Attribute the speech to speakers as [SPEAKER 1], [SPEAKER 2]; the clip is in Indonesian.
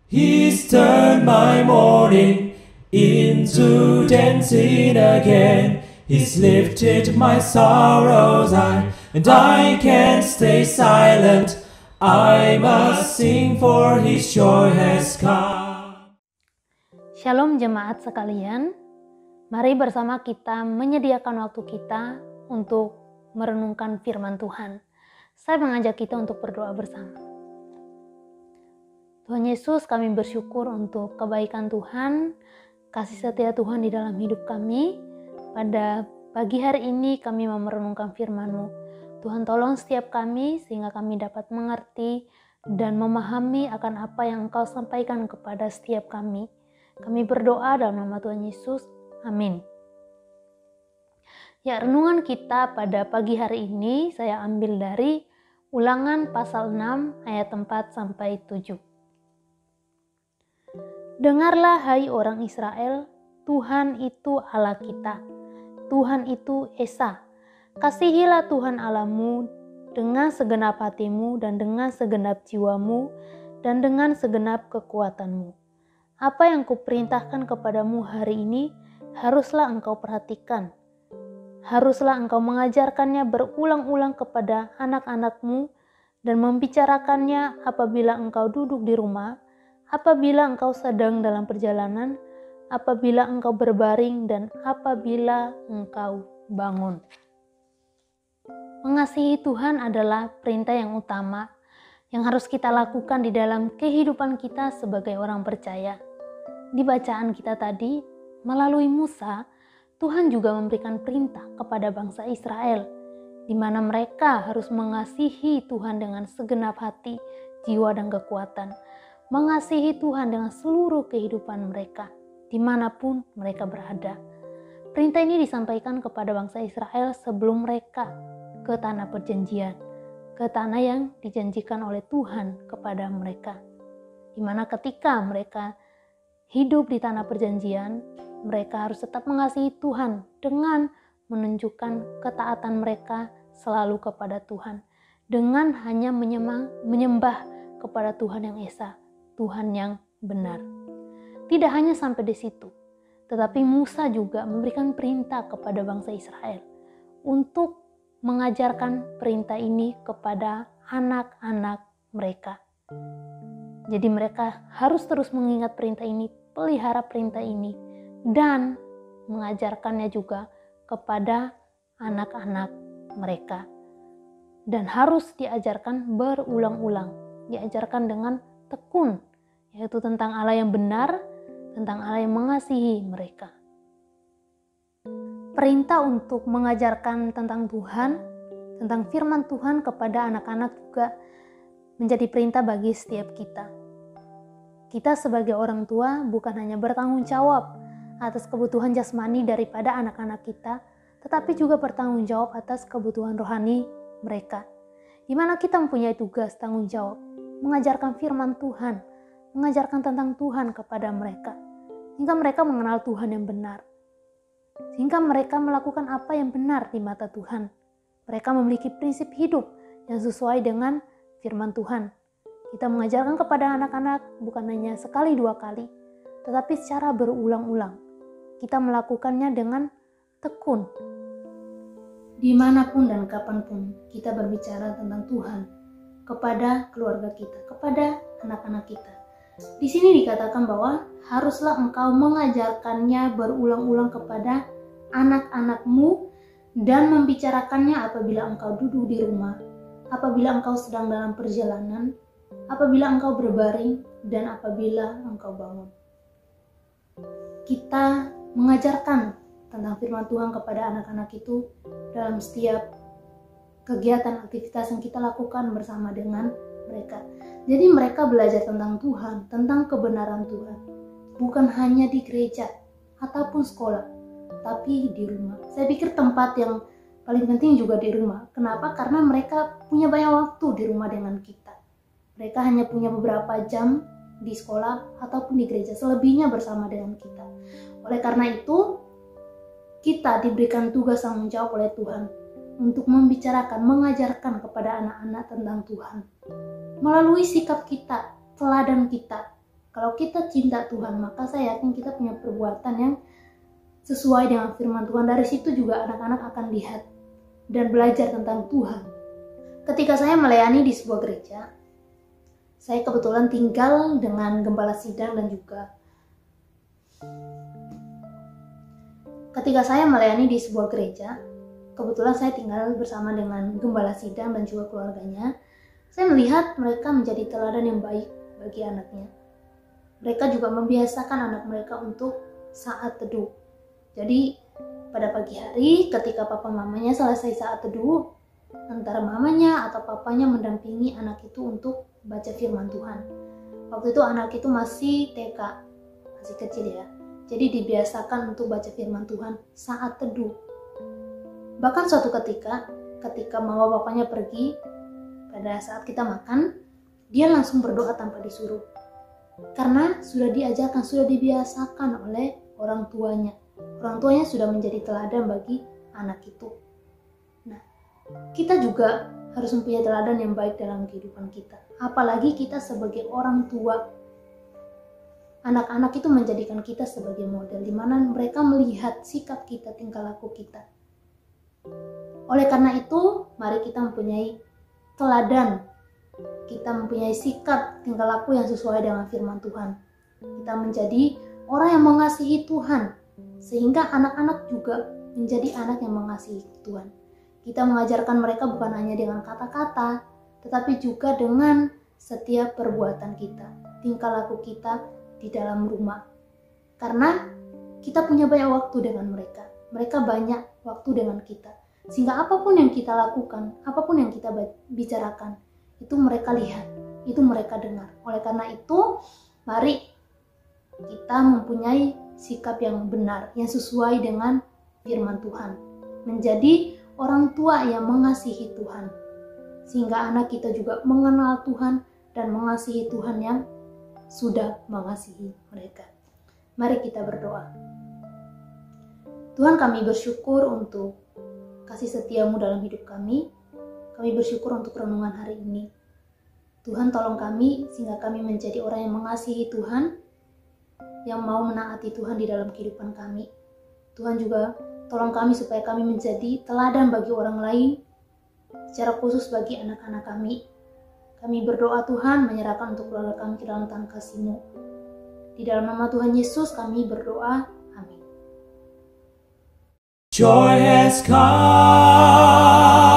[SPEAKER 1] He's turned my mourning into dancing again. He's lifted my sorrows high, and I can't stay silent. I must sing, for His joy has come.
[SPEAKER 2] Shalom jemaat sekalian, mari bersama kita menyediakan waktu kita untuk merenungkan firman Tuhan. Saya mengajak kita untuk berdoa bersama. Tuhan Yesus, kami bersyukur untuk kebaikan Tuhan, kasih setia Tuhan di dalam hidup kami. Pada pagi hari ini kami mau merenungkan firman-Mu. Tuhan tolong setiap kami sehingga kami dapat mengerti dan memahami akan apa yang Engkau sampaikan kepada setiap kami. Kami berdoa dalam nama Tuhan Yesus. Amin. Ya, renungan kita pada pagi hari ini saya ambil dari Ulangan pasal 6 ayat 4-7. Dengarlah hai orang Israel, Tuhan itu Allah kita, Tuhan itu Esa. Kasihilah Tuhan Allahmu dengan segenap hatimu dan dengan segenap jiwamu dan dengan segenap kekuatanmu. Apa yang kuperintahkan kepadamu hari ini haruslah engkau perhatikan. Haruslah engkau mengajarkannya berulang-ulang kepada anak-anakmu dan membicarakannya apabila engkau duduk di rumah, apabila engkau sedang dalam perjalanan, apabila engkau berbaring, dan apabila engkau bangun. Mengasihi Tuhan adalah perintah yang utama yang harus kita lakukan di dalam kehidupan kita sebagai orang percaya. Di bacaan kita tadi, melalui Musa, Tuhan juga memberikan perintah kepada bangsa Israel, di mana mereka harus mengasihi Tuhan dengan segenap hati, jiwa, dan kekuatan. Mengasihi Tuhan dengan seluruh kehidupan mereka, dimanapun mereka berada. Perintah ini disampaikan kepada bangsa Israel sebelum mereka ke tanah perjanjian, ke tanah yang dijanjikan oleh Tuhan kepada mereka. Di mana ketika mereka hidup di tanah perjanjian, mereka harus tetap mengasihi Tuhan dengan menunjukkan ketaatan mereka selalu kepada Tuhan, dengan hanya menyembah kepada Tuhan yang Esa, Tuhan yang benar. Tidak hanya sampai di situ, tetapi Musa juga memberikan perintah kepada bangsa Israel untuk mengajarkan perintah ini kepada anak-anak mereka. Jadi mereka harus terus mengingat perintah ini, pelihara perintah ini, dan mengajarkannya juga kepada anak-anak mereka. Dan harus diajarkan berulang-ulang, diajarkan dengan tekun, yaitu tentang Allah yang benar, tentang Allah yang mengasihi mereka. Perintah untuk mengajarkan tentang Tuhan, tentang firman Tuhan kepada anak-anak juga menjadi perintah bagi setiap kita. Kita sebagai orang tua bukan hanya bertanggung jawab atas kebutuhan jasmani daripada anak-anak kita, tetapi juga bertanggung jawab atas kebutuhan rohani mereka, di mana kita mempunyai tugas tanggung jawab mengajarkan firman Tuhan, mengajarkan tentang Tuhan kepada mereka, hingga mereka mengenal Tuhan yang benar, sehingga mereka melakukan apa yang benar di mata Tuhan. Mereka memiliki prinsip hidup yang sesuai dengan firman Tuhan. Kita mengajarkan kepada anak-anak bukan hanya sekali dua kali, tetapi secara berulang-ulang. Kita melakukannya dengan tekun. Dimanapun dan kapanpun kita berbicara tentang Tuhan kepada keluarga kita, kepada anak-anak kita. Di sini dikatakan bahwa haruslah engkau mengajarkannya berulang-ulang kepada anak-anakmu dan membicarakannya apabila engkau duduk di rumah, apabila engkau sedang dalam perjalanan, apabila engkau berbaring, dan apabila engkau bangun. Kita mengajarkan tentang firman Tuhan kepada anak-anak itu dalam setiap kegiatan aktivitas yang kita lakukan bersama dengan mereka. Jadi mereka belajar tentang Tuhan, tentang kebenaran Tuhan, bukan hanya di gereja ataupun sekolah, tapi di rumah. Saya pikir tempat yang paling penting juga di rumah. Kenapa? Karena mereka punya banyak waktu di rumah dengan kita. Mereka hanya punya beberapa jam di sekolah ataupun di gereja, selebihnya bersama dengan kita. Oleh karena itu, kita diberikan tugas tanggung jawab oleh Tuhan untuk membicarakan, mengajarkan kepada anak-anak tentang Tuhan. Melalui sikap kita, teladan kita Kalau kita cinta Tuhan, maka saya yakin kita punya perbuatan yang sesuai dengan firman Tuhan. Dari situ juga anak-anak akan lihat dan belajar tentang Tuhan. Ketika saya melayani di sebuah gereja, saya kebetulan tinggal dengan gembala sidang dan juga ketika saya melayani di sebuah gereja, kebetulan saya tinggal bersama dengan gembala sidang dan juga keluarganya. Saya melihat mereka menjadi teladan yang baik bagi anaknya. Mereka juga membiasakan anak mereka untuk saat teduh. Jadi pada pagi hari ketika papa mamanya selesai saat teduh, antara mamanya atau papanya mendampingi anak itu untuk baca firman Tuhan. Waktu itu anak itu masih TK, masih kecil ya. Jadi dibiasakan untuk baca firman Tuhan saat teduh. Bahkan suatu ketika mama bapaknya pergi, pada saat kita makan, dia langsung berdoa tanpa disuruh. Karena sudah diajarkan, sudah dibiasakan oleh orang tuanya. Orang tuanya sudah menjadi teladan bagi anak itu. Nah, kita juga harus mempunyai teladan yang baik dalam kehidupan kita. Apalagi kita sebagai orang tua. Anak-anak itu menjadikan kita sebagai model, di mana mereka melihat sikap kita, tingkah laku kita. Oleh karena itu, mari kita mempunyai teladan. Kita mempunyai sikap, tingkah laku yang sesuai dengan firman Tuhan. Kita menjadi orang yang mengasihi Tuhan, sehingga anak-anak juga menjadi anak yang mengasihi Tuhan. Kita mengajarkan mereka bukan hanya dengan kata-kata, tetapi juga dengan setiap perbuatan kita, tingkah laku kita di dalam rumah. Karena kita punya banyak waktu dengan mereka. Mereka banyak waktu dengan kita. Sehingga apapun yang kita lakukan, apapun yang kita bicarakan, itu mereka lihat, itu mereka dengar. Oleh karena itu, mari kita mempunyai sikap yang benar, yang sesuai dengan firman Tuhan. Menjadi orang tua yang mengasihi Tuhan. Sehingga anak kita juga mengenal Tuhan dan mengasihi Tuhan yang sudah mengasihi mereka. Mari kita berdoa. Tuhan, kami bersyukur untuk kasih setiamu dalam hidup kami. Kami bersyukur untuk renungan hari ini. Tuhan, tolong kami sehingga kami menjadi orang yang mengasihi Tuhan, yang mau menaati Tuhan di dalam kehidupan kami. Tuhan juga tolong kami supaya kami menjadi teladan bagi orang lain, secara khusus bagi anak-anak kami. Kami berdoa Tuhan, menyerahkan untuk keluarga kami ke dalam tangan kasih-Mu. Di dalam nama Tuhan Yesus kami berdoa. Amin.
[SPEAKER 1] Joy has come.